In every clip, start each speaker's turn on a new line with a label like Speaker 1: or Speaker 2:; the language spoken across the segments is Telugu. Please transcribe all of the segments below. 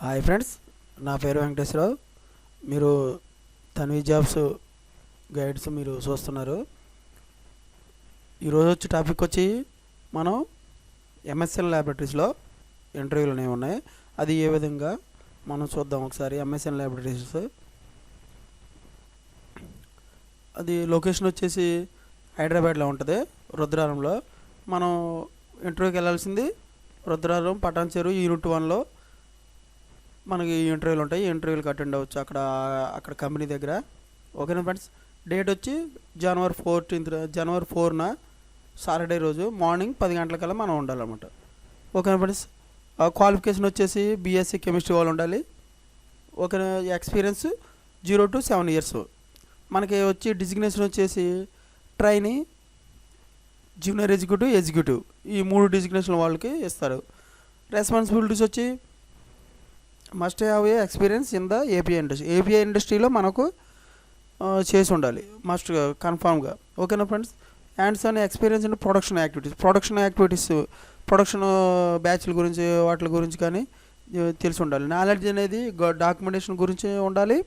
Speaker 1: హాయ్ ఫ్రెండ్స్, నా పేరు వెంకటేశ్వరరావు. మీరు తన్వి జాబ్స్ గైడ్స్ మీరు చూస్తున్నారు. ఈరోజు వచ్చే టాపిక్ వచ్చి మనం ఎంఎస్ఎన్ ల్యాబొరేటరీస్లో ఇంటర్వ్యూలు అనేవి ఉన్నాయి. అది ఏ విధంగా మనం చూద్దాం ఒకసారి. ఎంఎస్ఎన్ ల్యాబొరేటరీస్ అది లొకేషన్ వచ్చేసి హైదరాబాద్లో ఉంటుంది, రుద్రారంలో. మనం ఇంటర్వ్యూకి వెళ్ళాల్సింది రుద్రారం పటాన్ చెరువు యూనిట్ 1లో మనకి ఇంటర్వ్యూలు ఉంటాయి. ఇంటర్వ్యూలకు అటెండ్ అవ్వచ్చు అక్కడ కంపెనీ దగ్గర. ఓకేనా ఫ్రెండ్స్. డేట్ వచ్చి జనవరి 4న సాటర్డే రోజు మార్నింగ్ 10 గంటలకల్లా మనం ఉండాలన్నమాట. ఓకేనా ఫ్రెండ్స్. క్వాలిఫికేషన్ వచ్చేసి బీఎస్సీ కెమిస్ట్రీ వాళ్ళు ఉండాలి. ఓకేనా. Experience 0 to 7 years. మనకి వచ్చి డిజిగ్నేషన్ వచ్చేసి ట్రైనీ, జూనియర్ ఎగ్జిక్యూటివ్ ఈ 3 డిజిగ్నేషన్ వాళ్ళకి ఇస్తారు. రెస్పాన్సిబిలిటీస్ వచ్చి must have a experience in the API ఇండస్ట్రీలో మనకు చేసి ఉండాలి మస్ట్ కన్ఫామ్గా. ఓకేనా friends. Hands on experience in production activities production బ్యాచ్ల గురించి వాటి గురించి కానీ తెలిసి ఉండాలి. నాలెడ్జ్ అనేది డాక్యుమెంటేషన్ గురించి ఉండాలి.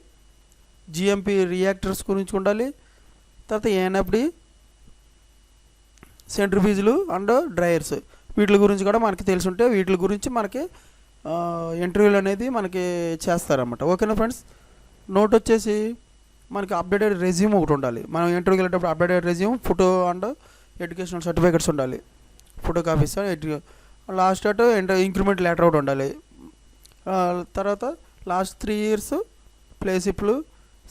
Speaker 1: జిఎంపి రియాక్టర్స్ గురించి ఉండాలి. తర్వాత ఏఎన్ఎఫ్డి, సెంట్రిఫ్యూజ్లు అండ్ డ్రైయర్స్ వీటి గురించి కూడా మనకి తెలిసి ఉంటే వీటి గురించి మనకి ఇంటర్వ్యూలు అనేది మనకి చేస్తారన్నమాట. ఓకేనా ఫ్రెండ్స్. నోట్ వచ్చేసి మనకి అప్డేటెడ్ రెజ్యూమ్ ఒకటి ఉండాలి. మనం ఇంటర్వ్యూకి వెళ్ళేటప్పుడు updated resume, photo and educational certificates ఉండాలి, photo copies. Last increment letter ఒకటి ఉండాలి. తర్వాత లాస్ట్ 3 years ప్లేసిప్లు,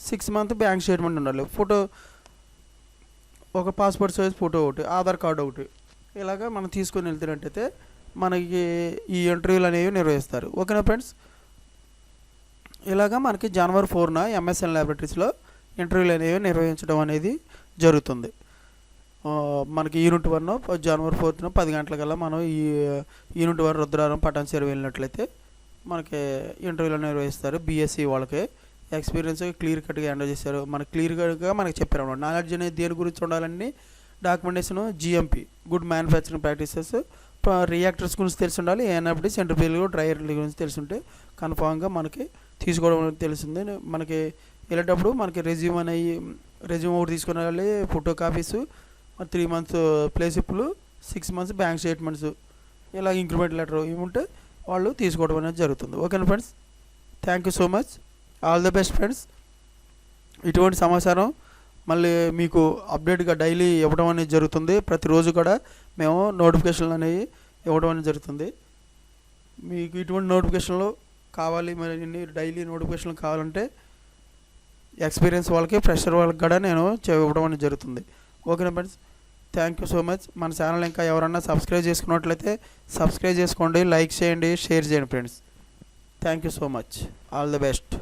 Speaker 1: 6 month బ్యాంక్ స్టేట్మెంట్ ఉండాలి. ఫోటో ఒక పాస్పోర్ట్ సైజ్ ఫోటో ఒకటి, ఆధార్ కార్డు ఒకటి. ఇలాగా మనం తీసుకొని వెళ్తున్నట్టయితే మనకి ఈ ఇంటర్వ్యూలు అనేవి నిర్వహిస్తారు. ఓకేనా ఫ్రెండ్స్. ఇలాగా మనకి జనవరి 4న ఎంఎస్ఎన్ ల్యాబొరేటరీస్లో ఇంటర్వ్యూలు అనేవి నిర్వహించడం అనేది జరుగుతుంది. మనకి యూనిట్ 1 జనవరి 4న 10 గంటలకల్లా మనం ఈ యూనిట్ 1 రుద్రారం పటాన్ చెరువు వెళ్ళినట్లయితే మనకి ఇంటర్వ్యూలు నిర్వహిస్తారు. బీఎస్సీ వాళ్ళకి ఎక్స్పీరియన్స్ క్లియర్ కట్గా హ్యాండిల్ చేశారు. మనకి క్లియర్ కట్గా మనకి చెప్పారు అన్నమాట. నాలెడ్జ్ అనేది దేని గురించి ఉండాలని documentation, GMP good manufacturing practices, reactors గురించి తెలిసి ఉండాలి. ఏఎన్ఎఫ్డి, సెంట్రిఫ్యూజ్లు, డ్రైయర్ల గురించి తెలిసి ఉంటే కన్ఫామ్గా మనకి తీసుకోవడం తెలిసింది. మనకి వెళ్ళేటప్పుడు మనకి రెజ్యూమ్ ఒకటి తీసుకుని వెళ్ళాలి, photo copies, 3 months ప్లేసిప్లు, 6 months bank statements, ఇలా ఇంక్రిమెంట్ లెటర్ ఇవి ఉంటే వాళ్ళు తీసుకోవడం అనేది జరుగుతుంది. ఓకేనా friends. Thank you so much. All the best friends. ఇటువంటి సమాచారం మళ్ళీ మీకు అప్డేట్గా డైలీ ఇవ్వడం అనేది జరుగుతుంది. ప్రతిరోజు కూడా మేము నోటిఫికేషన్లు అనేవి ఇవ్వడం అనేది జరుగుతుంది. మీకు ఇటువంటి నోటిఫికేషన్లు కావాలి, మరి డైలీ నోటిఫికేషన్లు కావాలంటే ఎక్స్పీరియన్స్ వాళ్ళకి, ఫ్రెషర్ వాళ్ళకి కూడా నేను ఇవ్వడం అనేది జరుగుతుంది. ఓకేనా friends. Thank you so much. మన ఛానల్ ఇంకా ఎవరన్నా సబ్స్క్రైబ్ చేసుకున్నట్లయితే సబ్స్క్రైబ్ చేసుకోండి, లైక్ చేయండి, షేర్ చేయండి friends. Thank you so much. All the best.